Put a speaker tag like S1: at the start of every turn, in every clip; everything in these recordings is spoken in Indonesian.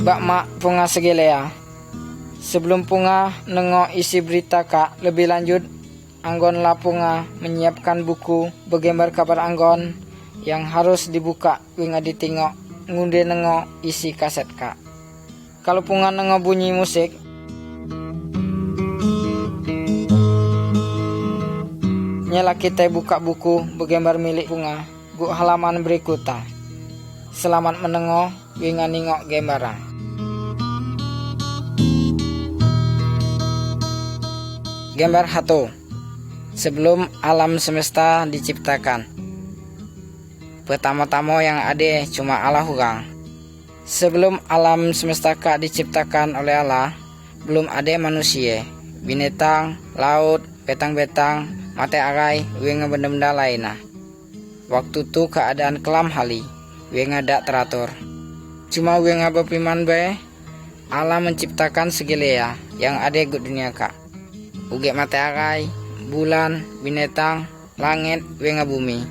S1: Bak mak punga segelea. Sebelum punga nengok isi berita kak lebih lanjut, anggon la punga menyiapkan buku bergambar kabar anggon yang harus dibuka winga ditingok ngunde nengok isi kaset kak. Kalau punga nengok bunyi musik, nyala kita buka buku bergambar milik punga gu halaman berikutnya. Selamat menengok winga ningok gambaran. Gambar hatu. Sebelum alam semesta diciptakan, pertama-tama yang ada cuma Allah hurang. Sebelum alam semesta kak diciptakan oleh Allah, belum ada manusia, binatang, laut, betang-betang, matahari, winga benda-benda lainnya. Waktu tu keadaan kelam hali, winga dak teratur. Cuma winga berpiman be, Allah menciptakan segelea yang ada di dunia kak. Uge matahari, bulan, binatang, langit, winga bumi.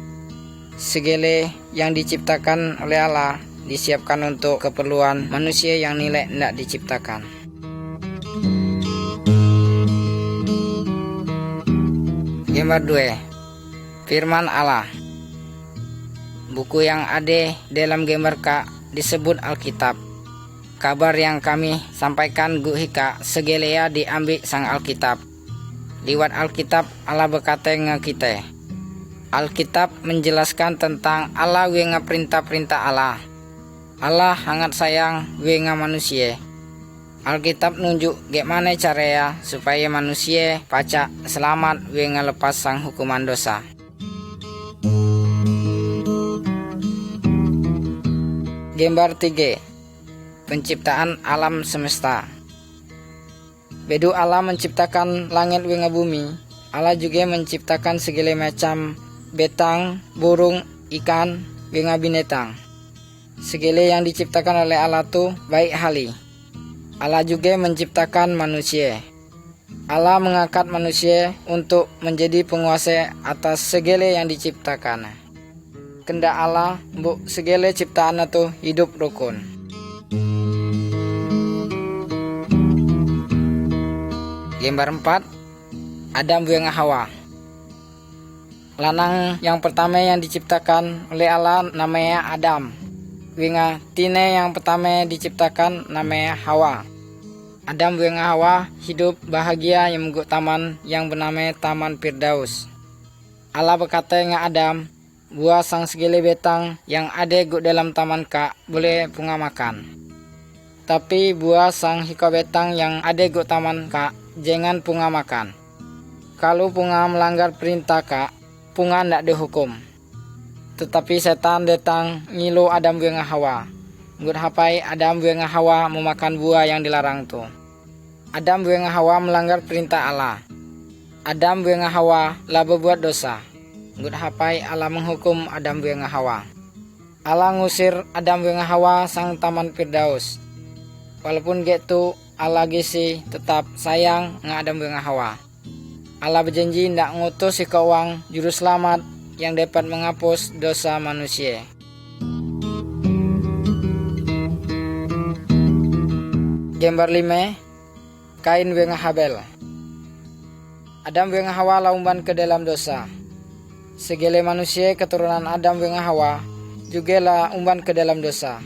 S1: Segala yang diciptakan oleh Allah disiapkan untuk keperluan manusia yang nilai tidak diciptakan. Gambar 2. Firman Allah. Buku yang ada dalam gambar kak disebut Alkitab. Kabar yang kami sampaikan gu hika segelea diambil sang Alkitab. Liwat Alkitab Allah berkata nge kita. Alkitab menjelaskan tentang Allah wenga perintah-perintah Allah. Allah sangat sayang wenga manusia. Alkitab nunjuk gimana caranya supaya manusia pacak selamat wenga lepas sang hukuman dosa. Gambar 3. Penciptaan alam semesta. Bedu Allah menciptakan langit wenga bumi, Allah juga menciptakan segala macam betang, burung, ikan, wenga binatang. Segala yang diciptakan oleh Allah tu baik hali. Allah juga menciptakan manusia. Allah mengangkat manusia untuk menjadi penguasa atas segala yang diciptakan. Kehendak Allah bu segala ciptaan itu hidup rukun. Gambar 4. Adam wenga Hawa. Lanang yang pertama yang diciptakan oleh Allah namanya Adam. Wenga tine yang pertama diciptakan namanya Hawa. Adam wenga Hawa hidup bahagia yang menggut taman yang bernama Taman Firdaus. Allah berkata dengan Adam, buah sang segala betang yang ada gut dalam taman kak boleh punga makan. Tapi buah sang hika betang yang ada gut taman kak jangan punga makan. Kalau punga melanggar perintah kak, punga ndak dihukum. Tetapi setan datang ngilu Adam wenga Hawa. Ngut hapai Adam wenga Hawa memakan buah yang dilarang tu. Adam wenga Hawa melanggar perintah Allah. Adam wenga Hawa lah berbuat dosa. Ngut hapai Allah menghukum Adam wenga Hawa. Allah ngusir Adam wenga Hawa sang Taman Firdaus. Walaupun gitu Allah gisi tetap sayang nge Adam wenga Hawa. Allah berjanji ndak ngutus si kawang juru selamat yang dapat menghapus dosa manusia. Gambar 5. Kain wenga Habel. Adam wenga Hawa laumban ke dalam dosa. Segala manusia keturunan Adam wenga Hawa juga lah umban ke dalam dosa.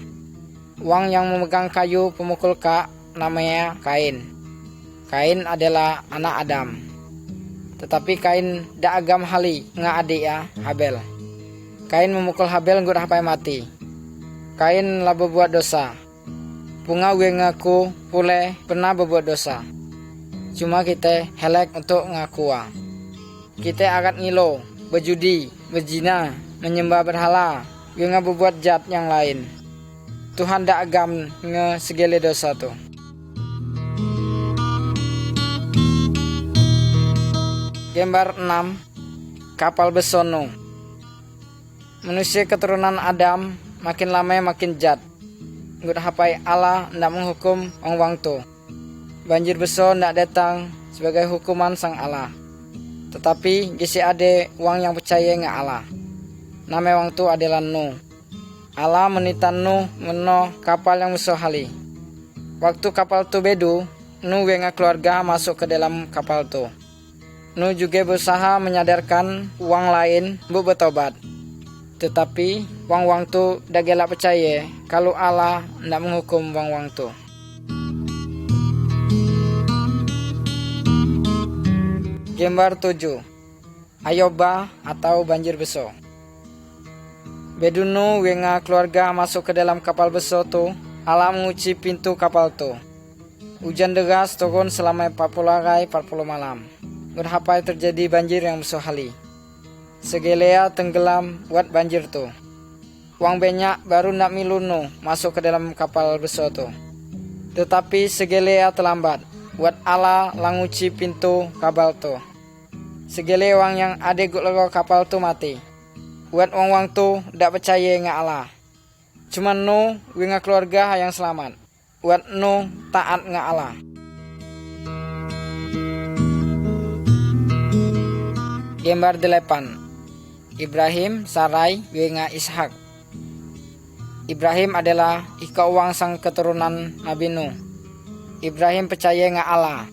S1: Wang yang memegang kayu pemukul kak namanya Kain. Kain adalah anak Adam. Tetapi Kain dak agam hali nga adik ya Habel. Kain memukul Habel ngut hapai mati. Kain lah berbuat dosa. Punga wengaku pule pernah berbuat dosa. Cuma kita helek untuk ngakua. Kita akan ngilo, berjudi, berzina, menyembah berhala, wenga berbuat jahat yang lain. Tuhan dak agam nge segala dosa tu. Gambar 6. Kapal besono. Manusia keturunan Adam makin lama makin jahat. Ngut hapai Allah ndak menghukum wang tu. Banjir besar ndak datang sebagai hukuman sang Allah. Tetapi gisi ada wang yang percaya nge Allah. Nama wang tu adalah Nuh. Allah menitan Nuh meno kapal yang besar hali. Waktu kapal tu bedu, Nu wenga keluarga masuk ke dalam kapal tu. Nu juga berusaha menyadarkan wang lain bu bertobat. Tetapi wang-wang tu dah gelak percaya kalau Allah nak menghukum wang-wang tu. Gambar 7. Ayoba atau banjir besar. Bedunu wenga keluarga masuk ke dalam kapal besar tu, Allah mengunci pintu kapal tu. Hujan deras turun selama 40 hari 40 malam. Berhapai terjadi banjir yang besar hali. Segelea tenggelam buat banjir tu. Wang banyak baru nak milunu masuk ke dalam kapal besar tu. Tetapi segelea terlambat. Buat Allah languci pintu kapal tu. Segele wang yang ada gut lego kapal tu mati. Buat wang-wang tu dak percaya dengan Allah. Cuma Nu winga keluarga yang selamat. Buat Nu taat dengan Allah. Gambar 8. Ibrahim, Sarai, winga Ishak. Ibrahim adalah ika wang sang keturunan Nabi Nuh. Ibrahim percaya dengan Allah.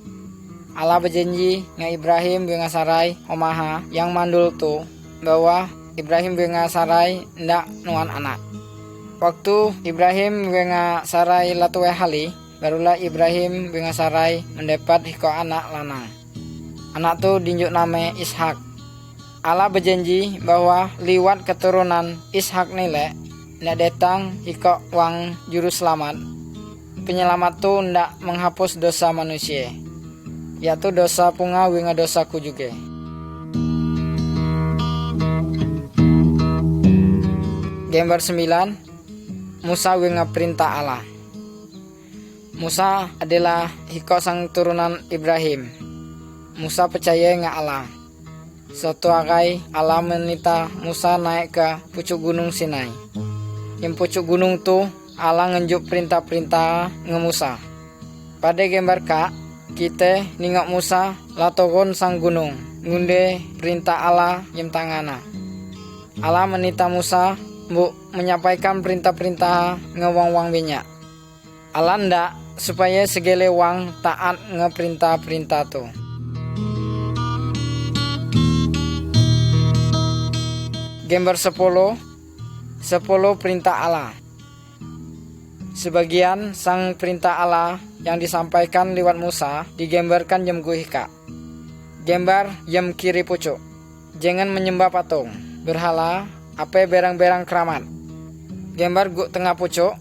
S1: Allah berjanji dengan Ibrahim winga Sarai omaha yang mandul tu bahwa Ibrahim winga Sarai ndak nuan anak. Waktu Ibrahim winga Sarai latuwe hali, barulah Ibrahim winga Sarai mendapat hiko anak lanang. Anak tu dinjuk nama Ishak. Allah berjanji bahwa liwat keturunan Ishak nilai ndak datang hiko wang juru selamat. Penyelamat tu ndak menghapus dosa manusia, yaitu dosa punga winga dosaku juga. Gambar 9. Musa winga perintah Allah. Musa adalah hiko sang turunan Ibrahim. Musa percaya dengan Allah. Suatu hari Allah menita Musa naik ke pucuk gunung Sinai. Yang pucuk gunung tu Allah ngenjuk perintah-perintah nge Musa. Pada gambar kak, kita ningok Musa la turun sang gunung ngunde perintah Allah yang tangana. Allah menita Musa menyampaikan perintah-perintah ngewang-wang banyak. Allah ndak supaya segala wang taat ngeperintah-perintah tu. Gambar 10. 10 perintah Allah. Sebagian sang perintah Allah yang disampaikan lewat Musa digambarkan jam guhika. Gambar jam kiri pucuk. Jangan menyembah patung, berhala, apa berang-berang keramat. Gambar guk tengah pucuk.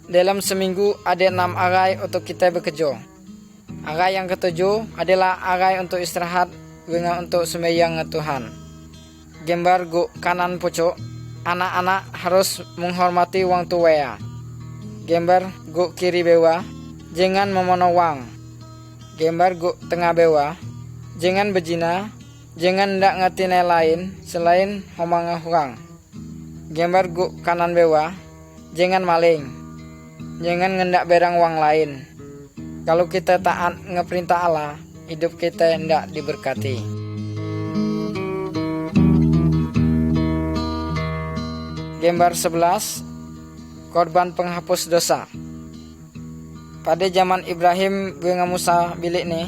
S1: Dalam seminggu ada 6 arai untuk kita bekerja. Arai yang ketujuh adalah arai untuk istirahat dengan untuk sembahyang Tuhan. Gambar guk kanan pucuk. Anak-anak harus menghormati wang tua. Gambar guk kiri bawah. Jangan memono wang. Gambar guk tengah bawah. Jangan berzina. Jangan ndak ngerti lain selain homang orang. Gambar guk kanan bawah, jangan maling, jangan ngendak berang wang lain. Kalau kita taat ngeperintah Allah, hidup kita ndak diberkati. Gambar 11. Korban penghapus dosa. Pada zaman Ibrahim dengan Musa bilik nih,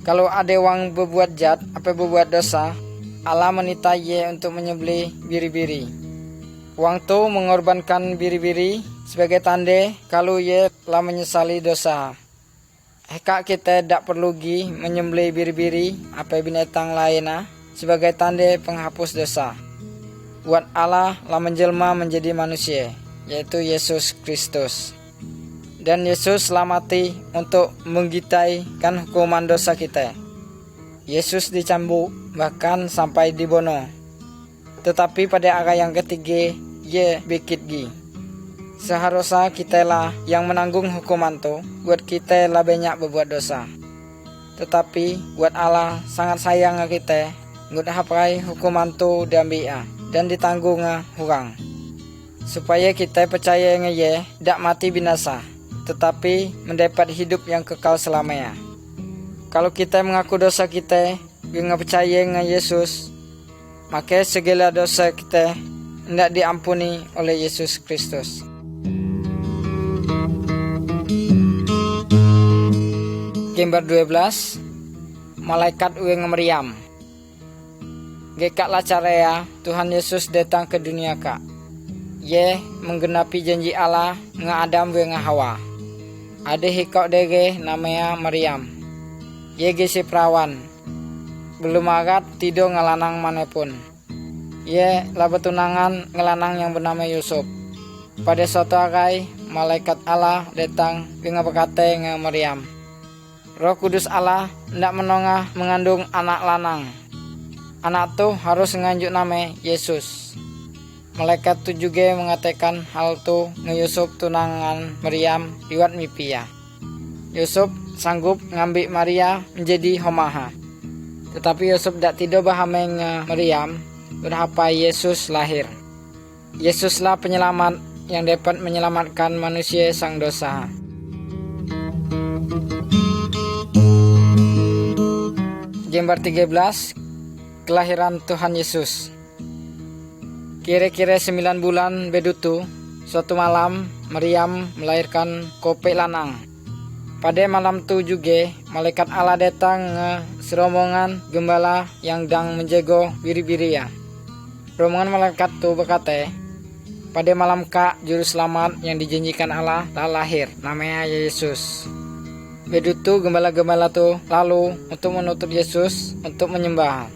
S1: kalau ada wang berbuat jahat apa berbuat dosa, Allah menita ye untuk menyembelih biri-biri. Wang tu mengorbankan biri-biri sebagai tanda kalau ia telah menyesali dosa. Heka kita tak perlu gi menyembelih biri-biri apa binatang lain sebagai tanda penghapus dosa. Buat Allah lah menjelma menjadi manusia, yaitu Yesus Kristus. Dan Yesus lah mati untuk menggitaikan hukuman dosa kita. Yesus dicambuk bahkan sampai dibunuh. Tetapi pada hari yang ketiga, ye bangkit gi. Seharusnya kita lah yang menanggung hukuman tu, buat kita lah banyak berbuat dosa. Tetapi buat Allah sangat sayang kita, buat hapai hukuman tu diambil dan ditanggung orang. Supaya kita percaya dengan ye, dak mati binasa, tetapi mendapat hidup yang kekal selamanya. Kalau kita mengaku dosa kita, dengan percaya dengan Yesus, maka segala dosa kita hendak diampuni oleh Yesus Kristus. Gambar 12, malaikat weng meriam. Gekak lacarea Tuhan Yesus datang ke dunia kak. Ye menggenapi janji Allah nga Adam weng Hawa. Ade hikok dege namanya Maryam. Ye gesi perawan. Belum agat tido ngelanang manapun. Ye laba tunangan ngelanang yang bernama Yusuf. Pada suatu hari malaikat Allah datang weng berkata nge Maryam. Roh Kudus Allah ndak menongah mengandung anak lanang. Anak tu harus nganjuk nama Yesus. Malaikat tu juga mengatakan hal tu nge Yusuf tunangan Maryam liwat mimpi ya. Yusuf sanggup ngambil Maria menjadi homaha. Tetapi Yusuf dak tidak bahame nge Maryam berapa Yesus lahir. Yesuslah penyelamat yang dapat menyelamatkan manusia sang dosa. Gambar 13, kelahiran Tuhan Yesus. Kira-kira 9 bulan bedutu, suatu malam Maryam melahirkan kopek lanang. Pada malam tu juga malaikat Allah datang nge serombongan gembala yang dang menjaga biri-biri ya. Rombongan malaikat tu berkata, pada malam kak juru selamat yang dijanjikan Allah telah lahir, namanya Yesus. Bedutu gembala-gembala tu lalu untuk menuntut Yesus untuk menyembah.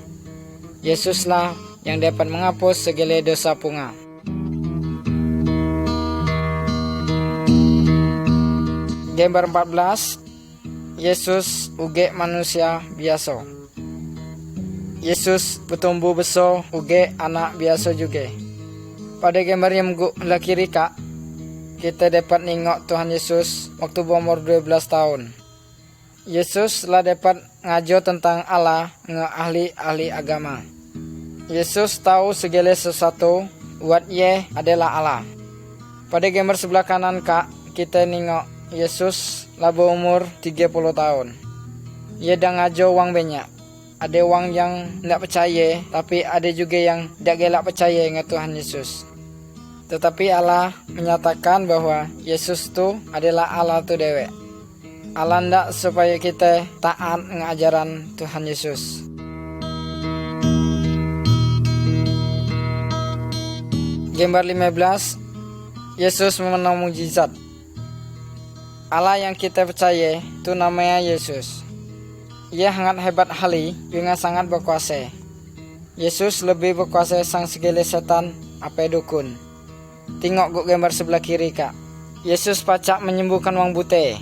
S1: Yesuslah yang dapat menghapus segala dosa punga. Gambar 14, Yesus uge manusia biasa. Yesus bertumbuh besar uge anak biasa juga. Pada gambar yang kiri kak, kita dapat nengok Tuhan Yesus waktu berumur 12 tahun. Yesus lah dapat ngajo tentang Allah nge ahli-ahli agama. Yesus tahu segala sesuatu buat ye adalah Allah. Pada gambar sebelah kanan kak, kita nengok Yesus lah berumur 30 tahun. Ye dah ngajo wang banyak. Ada wang yang tidak percaya, tapi ada juga yang tidak gelak percaya nge Tuhan Yesus. Tetapi Allah menyatakan bahwa Yesus tu adalah Allah tu dewek. Allah ndak supaya kita taat ngajaran Tuhan Yesus. Gambar 15, Yesus memenang mukjizat. Allah yang kita percaya itu namanya Yesus. Ia sangat hebat hali, dengan sangat berkuasa. Yesus lebih berkuasa sang segala setan apa dukun. Tengok guk gambar sebelah kiri kak. Yesus pacak menyembuhkan wang buta.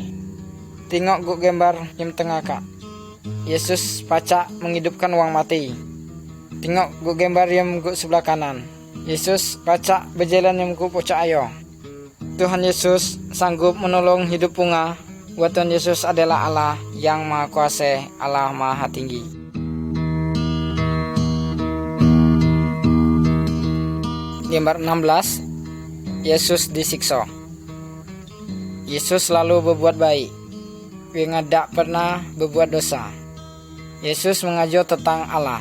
S1: Tengok guk gambar yang tengah kak. Yesus pacak menghidupkan wang mati. Tengok guk gambar yang guk sebelah kanan. Yesus pacak berjalan yang guk pocak ayo. Tuhan Yesus sanggup menolong hidup punga. Buat Tuhan Yesus adalah Allah yang maha kuasa, Allah maha tinggi. Gambar 16, Yesus disiksa. Yesus selalu berbuat baik. Dia tidak pernah berbuat dosa. Yesus mengajar tentang Allah.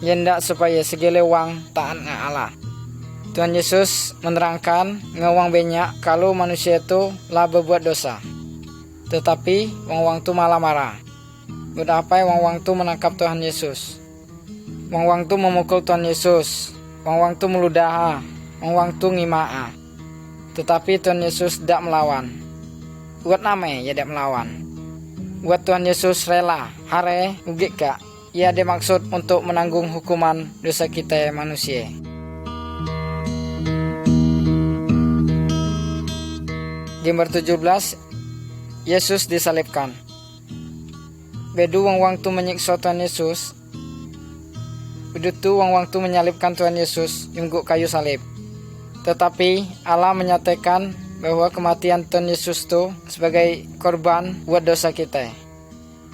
S1: Ia hendak supaya segala wang taat dengan Allah. Tuhan Yesus menerangkan ngewang banyak kalau manusia itu lah berbuat dosa. Tetapi wang-wang tu malah marah. Berapa wang-wang tu menangkap Tuhan Yesus. Wang-wang tu memukul Tuhan Yesus. Wang-wang tu meludah. Wang-wang tu ngimaa. Tetapi Tuhan Yesus tidak melawan. Buat nama ia tidak melawan. Buat Tuhan Yesus rela. Hare ugik kak. Ia ada maksud untuk menanggung hukuman dosa kita manusia. Gambar 17, Yesus disalibkan. Bedu wang-wang tu menyiksa Tuhan Yesus. Bedu tu wang-wang tu menyalibkan Tuhan Yesus jungguk kayu salib. Tetapi Allah menyatakan bahwa kematian Tuhan Yesus tu sebagai korban buat dosa kita.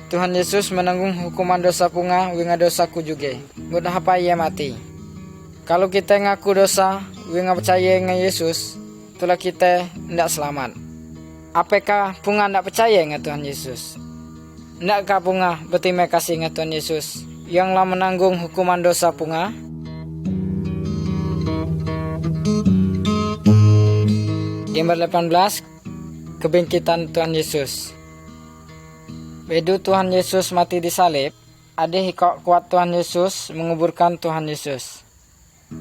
S1: Tuhan Yesus menanggung hukuman dosa punga dengan dosaku juga. Buat apa ia mati? Kalau kita ngaku dosa, dengan percaya dengan Yesus, itulah kita tidak selamat. Apakah punga tidak percaya dengan Tuhan Yesus? Tidakkah punga berterima kasih dengan Tuhan Yesus yang telah menanggung hukuman dosa punga? Gambar 18, kebangkitan Tuhan Yesus. Bedu Tuhan Yesus mati disalib, ada hikok kuat Tuhan Yesus menguburkan Tuhan Yesus.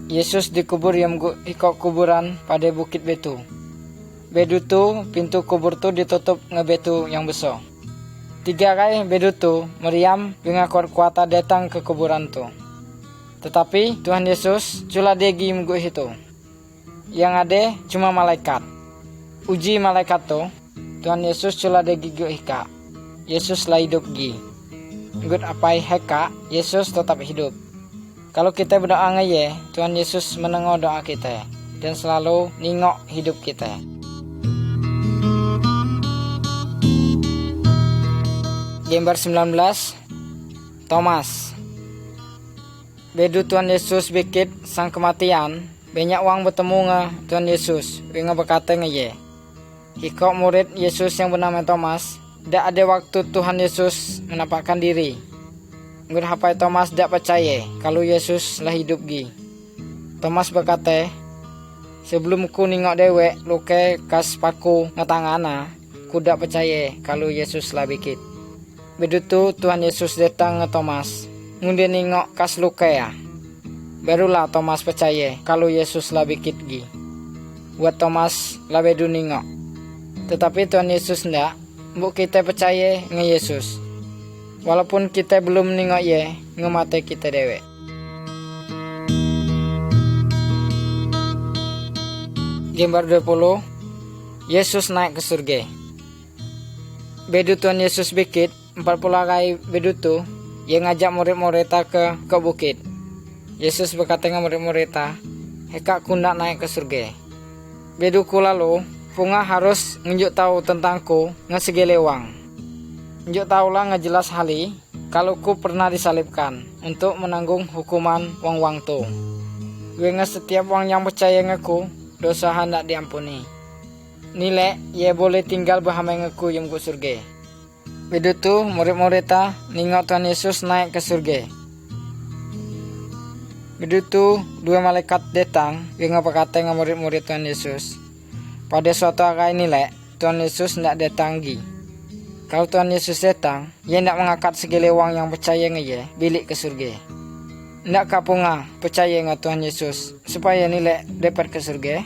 S1: Yesus dikubur yang hikok kuburan pada bukit betu. Bedu tu pintu kubur tu ditutup ngebetu yang besar. 3 kali bedu tu Maryam dengan kuat datang ke kuburan tu. Tetapi Tuhan Yesus cula degi minggu itu. Yang ada cuma malaikat. Uji malaikat tu, Tuhan Yesus cula degi hika. Yesus lah hidup gi. Gut apai heka, Yesus tetap hidup. Kalau kita berdoa ngaye, Tuhan Yesus menengok doa kita dan selalu ningok hidup kita. Gambar 19, Thomas. Bedu Tuhan Yesus bikit sang kematian, banyak orang bertemu nge Tuhan Yesus, dengan berkata ngaye. Hikok murid Yesus yang bernama Thomas, dak ada waktu Tuhan Yesus menampakkan diri. Ngur hapai Thomas dak percaya kalau Yesus lah hidup gi. Thomas berkata, sebelum ku ningok dewek luke kas paku ngetangana, ku dak percaya kalau Yesus lah bikit. Begitu Tuhan Yesus datang nge Thomas, ngundi ningok kas luke ya. Barulah Thomas percaya kalau Yesus lah bikit gi. Buat Thomas lah bedu ningok. Tetapi Tuhan Yesus ndak, mbok kita percaya nge Yesus. Walaupun kita belum ningok ye, ngemate kita dewek. Gambar 20, Yesus naik ke surga. Bedu Tuhan Yesus bikit 40 kali bedu tu, yang ngajak murid-muridnya ke bukit. Yesus berkata dengan murid-muridnya, heka ku nak naik ke surga. Beduku lalu, punga harus nunjuk tahu tentangku ngesegelewang. Nunjuk tahulah ngejelas hali, kalau ku pernah disalibkan untuk menanggung hukuman wang-wang tu. Wenga setiap wang yang percaya ngaku, dosa hendak diampuni. Nilai, ia boleh tinggal bersama ngaku yang ke surga. Bedu tu murid-muridnya ningok Tuhan Yesus naik ke surga. Bedu tu 2 malaikat datang, dengan berkata dengan murid-murid Tuhan Yesus. Pada suatu hari nilai, Tuhan Yesus tidak datang lagi. Kalau Tuhan Yesus datang, ia tidak mengangkat segala wang yang percaya ngeye bilik ke surga. Tidak kapunga percaya dengan Tuhan Yesus supaya nilai dapat ke surga.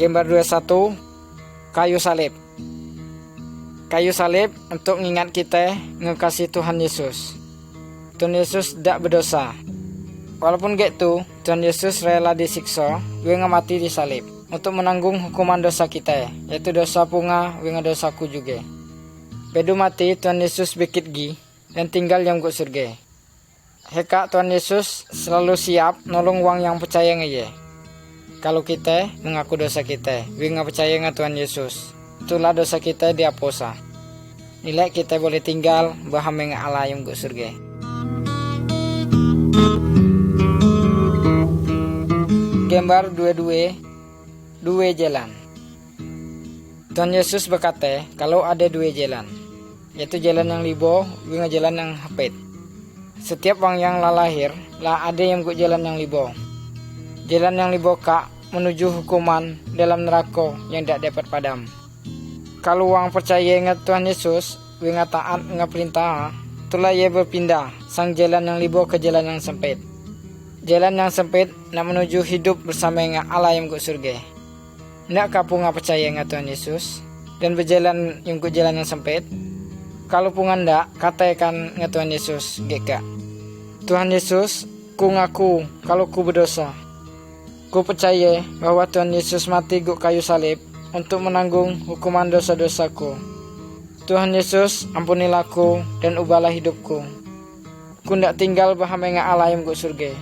S1: Gambar 21, kayu salib. Kayu salib untuk mengingat kita ngekasih Tuhan Yesus. Tuhan Yesus tidak berdosa. Walaupun gitu, Tuhan Yesus rela disiksa, dengan mati disalib, untuk menanggung hukuman dosa kita, yaitu dosa punga, dengan dosaku juga. Bedu mati, Tuhan Yesus bikit gi, dan tinggal yang ke surga. Heka Tuhan Yesus selalu siap nolong wang yang percaya ngeye. Kalau kita mengaku dosa kita, dengan percaya dengan Tuhan Yesus, itulah dosa kita dihapusa. Nilai kita boleh tinggal bersama dengan Allah yang ke surga. Gambar 22, 2 jalan. Tuhan Yesus berkata, kalau ada 2 jalan, yaitu jalan yang libo dengan jalan yang hapit. Setiap orang yang lahir, lah ada yang ke jalan yang libo. Jalan yang libo kak menuju hukuman dalam neraka yang tidak dapat padam. Kalau orang percaya dengan Tuhan Yesus, dengan taat dengan perintah, itulah ia berpindah sang jalan yang libo ke jalan yang sempit. Jalan yang sempit nak menuju hidup bersama dengan Allah yang ke surga. Nak kapunga percaya dengan Tuhan Yesus dan berjalan yang ke jalan yang sempit? Kalau pungan ndak, katakan dengan Tuhan Yesus, geka. Tuhan Yesus, ku ngaku kalau ku berdosa. Ku percaya bahwa Tuhan Yesus mati di kayu salib untuk menanggung hukuman dosa-dosaku. Tuhan Yesus, ampunilah ku dan ubahlah hidupku. Ku ndak tinggal bersama dengan Allah yang ke surga.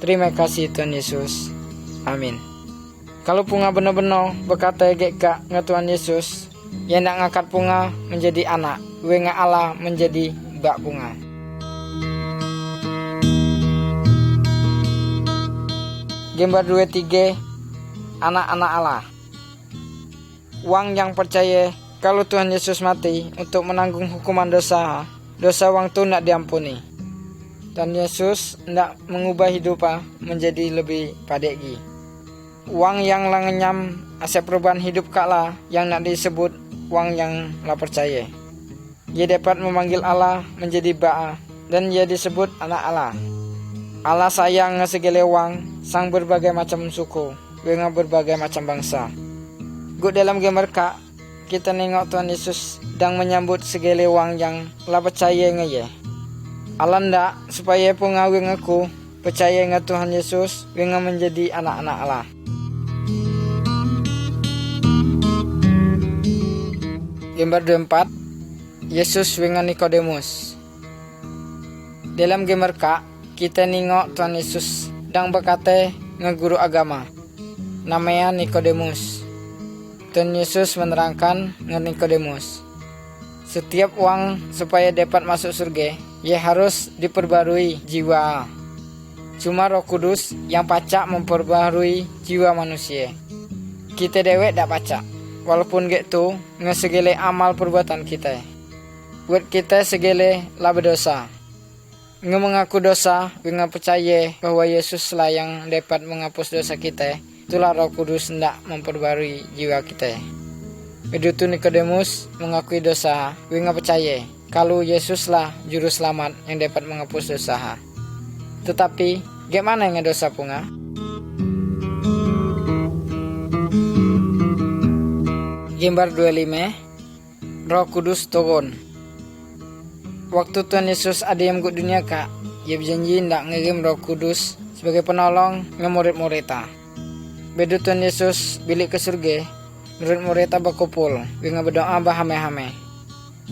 S1: Terima kasih Tuhan Yesus. Amin. Kalau punga benar-benar berkata geka dengan Tuhan Yesus, yang ndak ngangkat punga menjadi anak, wenga Allah menjadi bak punga. Gambar 23, anak-anak Allah. Wang yang percaya kalau Tuhan Yesus mati untuk menanggung hukuman dosa wang tu nak diampuni. Dan Yesus nak mengubah hidup menjadi lebih padeki. Wang yang la ngenyam asep perubahan hidup kak lah yang nak disebut wang yang la percaya. Ia dapat memanggil Allah menjadi ba'a dan ia disebut anak Allah. Allah sayang segala wang sang berbagai macam suku dengan berbagai macam bangsa. Gut dalam gambar kak kita nengok Tuhan Yesus dan menyambut segala wang yang la percaya ngeye. Allah ndak supaya pengawin aku percaya dengan Tuhan Yesus dengan menjadi anak-anak Allah. Gambar 24 Yesus dengan Nikodemus. Dalam gambar kak kita nengok Tuhan Yesus dan berkata ngeguru agama namanya Nikodemus. Tuhan Yesus menerangkan dengan Nikodemus, setiap orang supaya dapat masuk surga, ia harus diperbarui jiwa. Cuma Roh Kudus yang pacak memperbarui jiwa manusia. Kita dewek dak pacak. Walaupun gitu, ngesegele amal perbuatan kita. Buat kita segele la berdosa. Mengaku dosa, dengan percaya bahwa Yesus lah yang dapat menghapus dosa kita. Itulah Roh Kudus hendak memperbarui jiwa kita. Begitu Nikodemus mengakui dosa, dengan percaya kalau Yesus lah juru selamat yang dapat menghapus dosa. Tetapi, gimana yang dosa punga? Gambar 25 Roh Kudus turun. Waktu Tuhan Yesus ada yang ke dunia kak, ia berjanji hendak ngirim Roh Kudus sebagai penolong ngemurid-muridnya. Bedu Tuhan Yesus bilik ke surga, murid-muridnya berkumpul, dengan berdoa bahame-hame.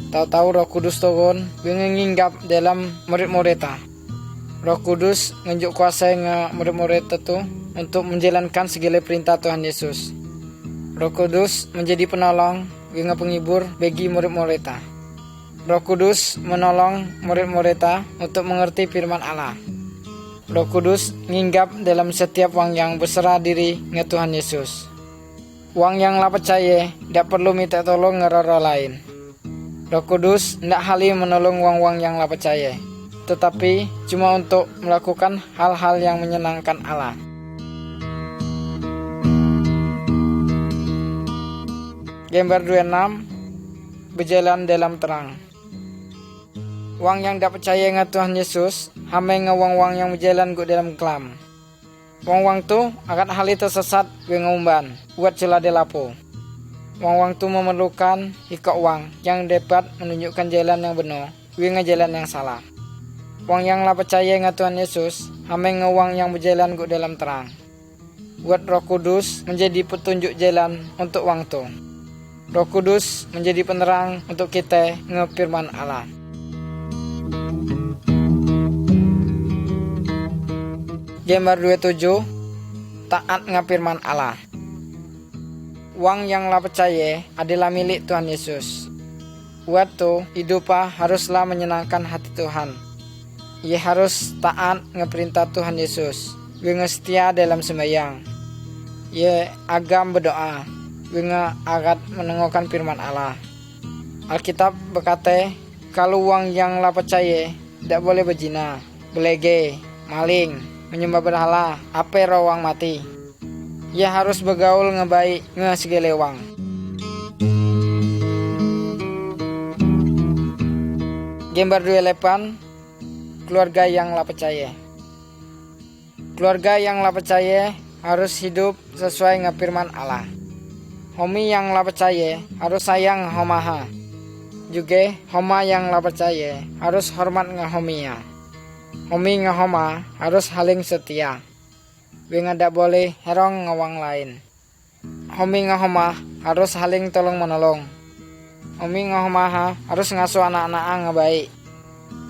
S1: Tahu-tahu Roh Kudus turun, dengan nginggap dalam murid-muridnya. Roh Kudus nunjuk kuasa nge murid-murid itu untuk menjalankan segala perintah Tuhan Yesus. Roh Kudus menjadi penolong dengan penghibur bagi murid-muridnya. Roh Kudus menolong murid-muridnya untuk mengerti firman Allah. Roh Kudus nginggap dalam setiap wang yang berserah diri nge Tuhan Yesus. Wang yang la percaya tidak perlu minta tolong ngeroro lain. Roh Kudus tidak halim menolong wang-wang yang la percaya, tetapi cuma untuk melakukan hal-hal yang menyenangkan Allah. Gambar 26 Berjalan dalam terang. Wang yang tak percaya dengan Tuhan Yesus hame ngewang-wang yang berjalan ke dalam kelam. Wang-wang tu akan hal tersesat ngumban buat celah delapo. Wang-wang tu memerlukan ikut wang yang dapat menunjukkan jalan yang benar dengan jalan yang salah. Wang yang la percaya dengan Tuhan Yesus hame ngewang yang berjalan ke dalam terang. Buat Roh Kudus menjadi petunjuk jalan untuk wang tu. Roh Kudus menjadi penerang untuk kita ngefirman Allah. Gambar 27 Taat ngefirman Allah. Wang yang la percaya adalah milik Tuhan Yesus. Waktu hidupnya haruslah menyenangkan hati Tuhan. Ia harus taat ngeperintah Tuhan Yesus, dengan setia dalam sembahyang. Ia agam berdoa, dengan agat menengokkan firman Allah. Alkitab berkata, kalau wang yang la percaya tidak boleh berzina, belege, maling, menyembah berhala, apa wang mati. Ia harus bergaul ngebaik segala wang. Gambar 28 Keluarga yang la percaya. Keluarga yang la percaya harus hidup sesuai dengan firman Allah. Homi yang la percaya harus sayang homaha. Juga homa yang la percaya harus hormat dengan homia. Homi dengan homa harus haling setia. Dengan tak boleh herong ngawang lain. Homi dengan homa harus haling tolong menolong. Homi dengan homaha harus ngasuh anak-anak ngebaik.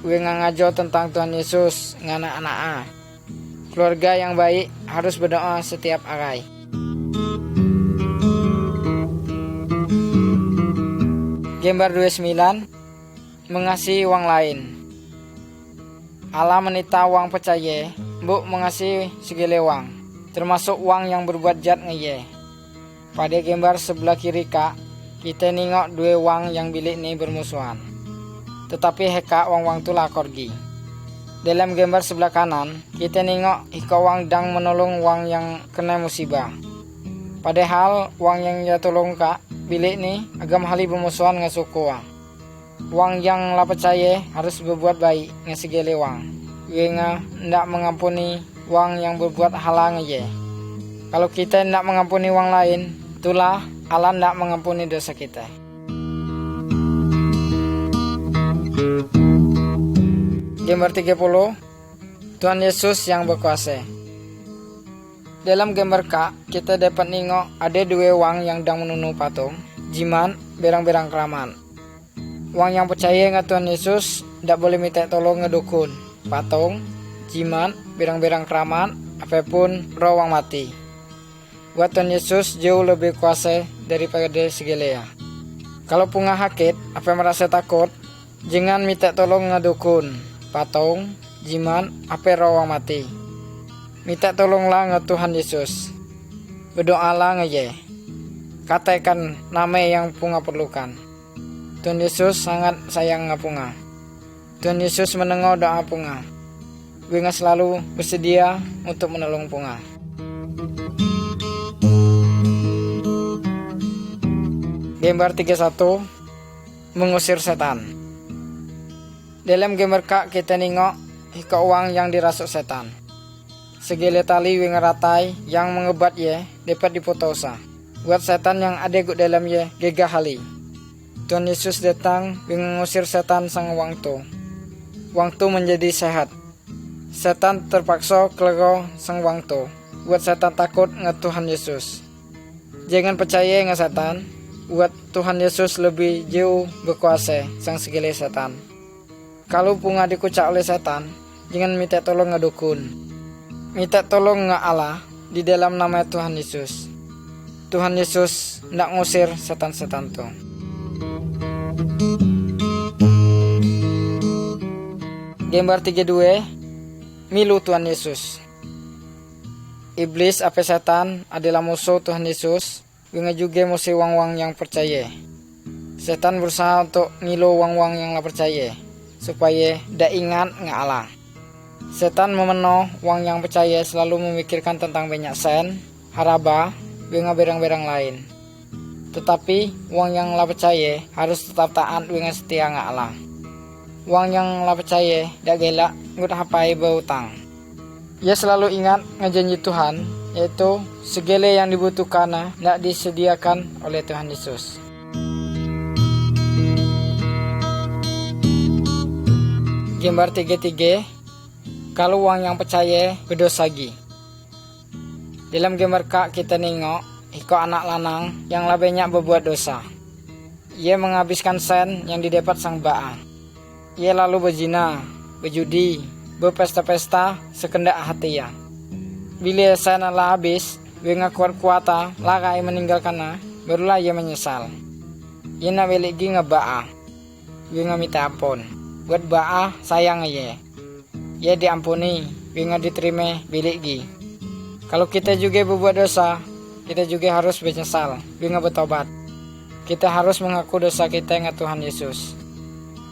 S1: Dengan ngajo tentang Tuhan Yesus dengan anak-anak. Keluarga yang baik harus berdoa setiap hari. Gambar 29 Mengasihi wang lain. Allah menita wang percaya mbok mengasihi segala wang, termasuk wang yang berbuat jahat ngeye. Pada gambar sebelah kiri kak, kita nengok dua wang yang bilik ni bermusuhan. Tetapi heka wang-wang tu lakor gi. Dalam gambar sebelah kanan, kita nengok ika wang dang menolong wang yang kena musibah. Padahal wang yang ia tolong kak bilik ni agam hali bermusuhan dengan suku wang. Wang yang la percaya harus berbuat baik dengan segala wang. Wenga ndak mengampuni wang yang berbuat halang aja. Kalau kita ndak mengampuni wang lain, itulah Allah ndak mengampuni dosa kita. Gambar 30, Tuhan Yesus yang berkuasa. Dalam gambar kak, kita dapat nengok ada dua wang yang dang menunu patung, jiman, berang-berang keraman. Wang yang percaya dengan Tuhan Yesus ndak boleh minta tolong ngedukun, patung, jiman, berang-berang keraman, apapun roh wang mati. Buat Tuhan Yesus jauh lebih kuasa daripada segala. Kalau punga hakit, apa merasa takut, jangan minta tolong ngedukun, patung, jiman, apa roh wang mati. Minta tolonglah nge Tuhan Yesus. Berdoalah nge. Katakan nama yang punga perlukan. Tuhan Yesus sangat sayang nge punga. Tuhan Yesus mendengar doa punga. Wenga selalu bersedia untuk menolong punga. Gambar 31, mengusir setan. Dalam gambar kak kita nengok hika uang yang dirasuk setan. Segala tali wenga ratai yang mengebat ye dapat dipotosa. Buat setan yang ada di dalam ye gegah hali. Tuhan Yesus datang mengusir setan sang wang tu. Wang tu menjadi sehat. Setan terpaksa kelego sang wang tu. Buat setan takut nge Tuhan Yesus. Jangan percaya nge setan. Buat Tuhan Yesus lebih jauh berkuasa sang segala setan. Kalau punga dikucak oleh setan, jangan minta tolong ngedukun. Minta tolong nge Allah di dalam nama Tuhan Yesus. Tuhan Yesus ndak ngusir setan-setan tu. Gambar 32, milu Tuhan Yesus. Iblis apa setan adalah musuh Tuhan Yesus, dengan juga musuh wang-wang yang percaya. Setan berusaha untuk ngilu wang-wang yang la percaya, supaya ndak ingat nge Allah. Setan memenoh wang yang percaya selalu memikirkan tentang banyak sen, haraba, dengan berang-berang lain. Tetapi wang yang la percaya harus tetap taat dengan setia nge Allah. Wang yang la percaya dak gelak ngut hapai berutang. Ia selalu ingat ngejanji Tuhan, yaitu segala yang dibutuhkan dak disediakan oleh Tuhan Yesus. Gambar 33, kalau wang yang percaya berdosagi. Dalam gambar kak kita nengok iko anak lanang yang la banyak berbuat dosa. Ia menghabiskan sen yang didapat sang baa. Ia lalu berzina, berjudi, berpesta-pesta sekendak hati ya. Bila sen la habis, dengan kuat-kuata larai meninggalkannya, barulah ia menyesal. Ia nak balik gi ngebaa, dengan minta ampun. Buat baa sayang aja. Ia diampuni, dengan diterima bilik gi. Kalau kita juga berbuat dosa, kita juga harus menyesal, dengan bertobat. Kita harus mengaku dosa kita dengan Tuhan Yesus.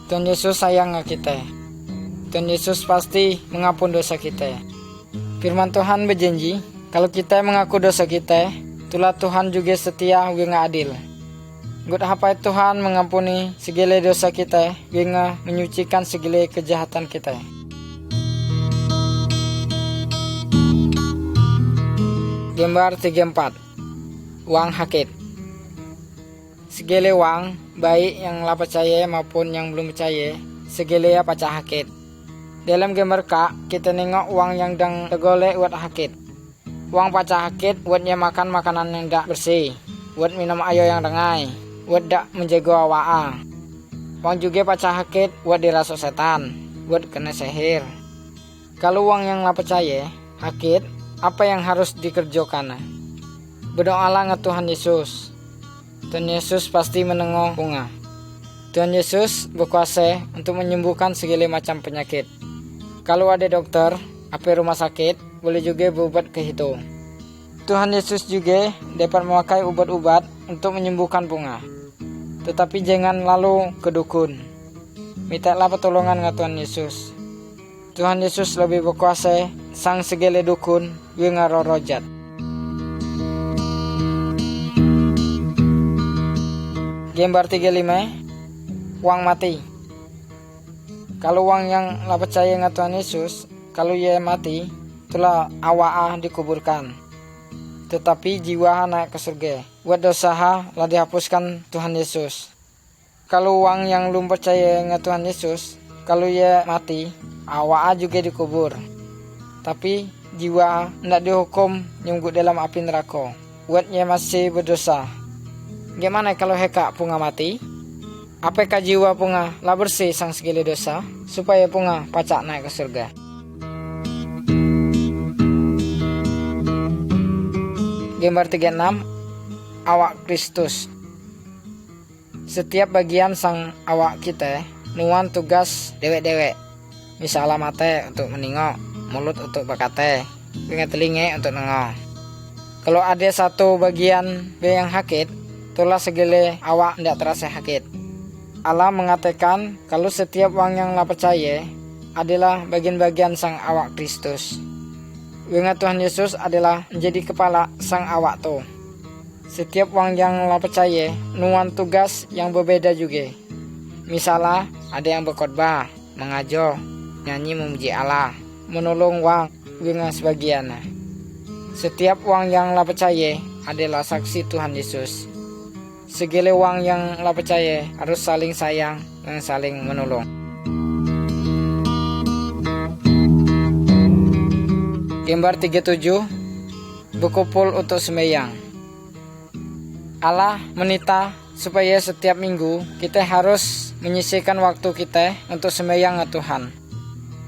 S1: Tuhan Yesus sayang dengan kita. Tuhan Yesus pasti mengampun dosa kita. Firman Tuhan berjanji, kalau kita mengaku dosa kita, itulah Tuhan juga setia dengan adil. Gut apa Tuhan mengampuni segala dosa kita, dengan menyucikan segala kejahatan kita. Gambar 34, wang hakit. Segala wang, baik yang la percaya maupun yang belum percaya, segala pacah hakit. Dalam gambar kak, kita nengok wang yang dang tegolek buat hakit. Wang pacah hakit buatnya makan makanan yang dak bersih, buat minum air yang dengai, buat dak menjaga awak. Wang juga pacah hakit buat dirasuk setan, buat kena sihir. Kalau wang yang la percaya hakit, apa yang harus dikerjakan? Berdoalah nge Tuhan Yesus. Tuhan Yesus pasti menengok bunga. Tuhan Yesus berkuasa untuk menyembuhkan segala macam penyakit. Kalau ada dokter, apa rumah sakit, boleh juga berobat ke situ. Tuhan Yesus juga dapat memakai ubat-ubat untuk menyembuhkan bunga. Tetapi jangan lalu ke dukun. Mintalah pertolongan nge Tuhan Yesus. Tuhan Yesus lebih berkuasa sang segala dukun dengan roh rojat. Gambar 35, wang mati. Kalau wang yang la percaya dengan Tuhan Yesus, kalau ia mati, itulah awak dikuburkan. Tetapi jiwa naik ke surga. Buat dosa lah dihapuskan Tuhan Yesus. Kalau wang yang belum percaya dengan Tuhan Yesus, kalau ia mati, awak juga dikubur. Tapi jiwa tidak dihukum nyunggut dalam api neraka. Buatnya masih berdosa. Gimana kalau heka punga mati? Apakah jiwa punga lah bersih sang segala dosa, supaya punga pacak naik ke surga? Gambar 36, awak Kristus. Setiap bagian sang awak kita nuan tugas dewek-dewek. Misalnya mata untuk menengok, mulut untuk berkata, telinga untuk nengok. Kalau ada satu bagian yang sakit, itulah segala awak tidak terasa sakit. Allah mengatakan kalau setiap orang yang lah percaya adalah bagian-bagian sang awak Kristus. Dengan Tuhan Yesus adalah menjadi kepala sang awak tu. Setiap orang yang lah percaya nuan tugas yang berbeda juga. Misalnya ada yang berkhotbah, mengajar, nyanyi memuji Allah, menolong orang dengan sebagian. Setiap orang yang lah percaya adalah saksi Tuhan Yesus. Segala orang yang lah percaya harus saling sayang dan saling menolong. Gambar 37, berkumpul untuk sembahyang. Allah menita supaya setiap minggu kita harus menyisihkan waktu kita untuk sembahyang ke Tuhan.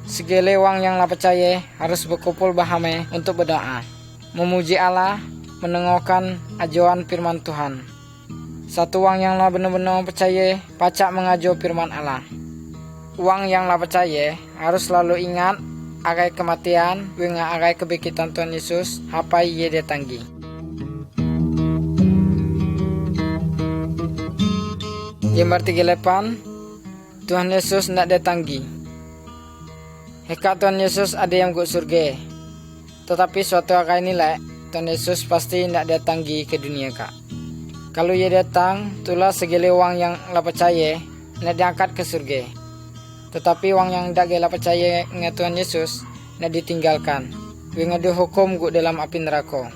S1: Segala orang yang lah percaya harus berkumpul bersama untuk berdoa, memuji Allah, mendengarkan ajaran firman Tuhan. Satu orang yang lah benar-benar percaya pacak mengajar firman Allah. Orang yang lah percaya harus selalu ingat agai kematian dengan agai kebangkitan Tuhan Yesus apa ia datanggi. Gambar 38, Tuhan Yesus tidak datanggi. Heka Tuhan Yesus ada yang ke surga. Tetapi suatu hari nilai Tuhan Yesus pasti tidak datanggi ke dunia kak. Kalau ia datang, itulah segala orang yang lah percaya nak diangkat ke surga. Tetapi orang yang tak lah percaya dengan Tuhan Yesus nak ditinggalkan, dengan dihukum ke dalam api neraka.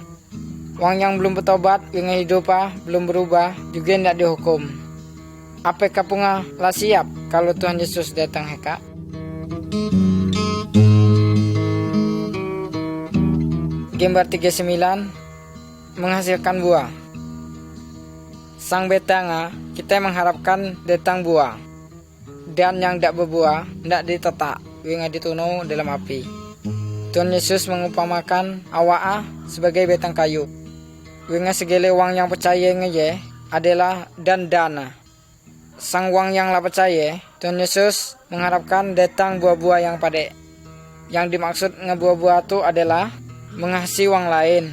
S1: Orang yang belum bertobat dengan hidup belum berubah juga nak dihukum. Apakah punga lah siap kalau Tuhan Yesus datang heka? Gambar 39, menghasilkan buah. Sang betanga kita mengharapkan datang buah, dan yang tidak berbuah tidak ditetak dengan ditunuh dalam api. Tuhan Yesus mengumpamakan awak sebagai betang kayu. Dengan segala orang yang percaya ngeye adalah dan dana. Sang orang yang lah percaya, Tuhan Yesus mengharapkan datang buah-buah yang padek. Yang dimaksud ngebuah-buah itu adalah mengasihi orang lain,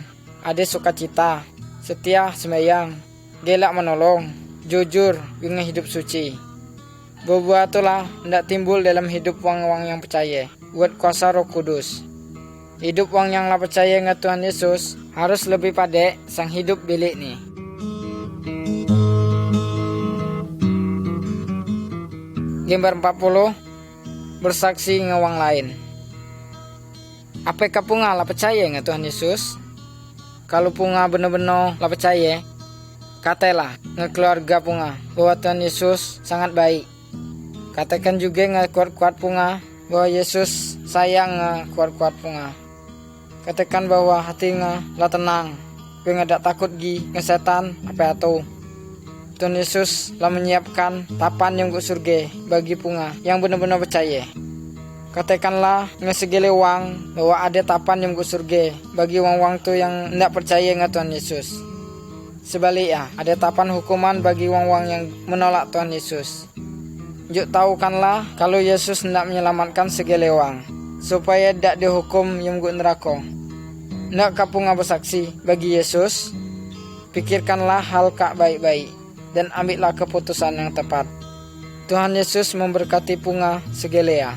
S1: ada sukacita, setia sembahyang, gelak menolong, jujur dengan hidup suci. Buah-buah itulah tidak timbul dalam hidup orang-orang yang percaya buat kuasa Roh Kudus. Hidup orang yang lah percaya dengan Tuhan Yesus harus lebih pada sang hidup bilik ni. Gambar 40, bersaksi dengan orang lain. Apakah punga lah percaya dengan Tuhan Yesus? Kalau punga benar-benar lah percaya, katalah ngekeluarga punga bahwa Tuhan Yesus sangat baik. Katakan juga ngekuat-kuat punga bahwa Yesus sayang ngekuat-kuat punga. Katakan bahwa hati lah tenang, nggak takut setan apa itu. Tuhan Yesus lah menyiapkan tapan yang ke surga bagi punga yang benar-benar percaya. Katakanlah segala wang bahwa ada tapan yang ke surga bagi wang-wang tu yang tidak percaya dengan Tuhan Yesus. Sebaliknya, ada tapan hukuman bagi wang-wang yang menolak Tuhan Yesus. Juk tahukanlah kalau Yesus hendak menyelamatkan segala wang, supaya tidak dihukum yang ke neraka. Nak kapunga bersaksi bagi Yesus? Pikirkanlah hal kak baik-baik dan ambillah keputusan yang tepat. Tuhan Yesus memberkati punga segala.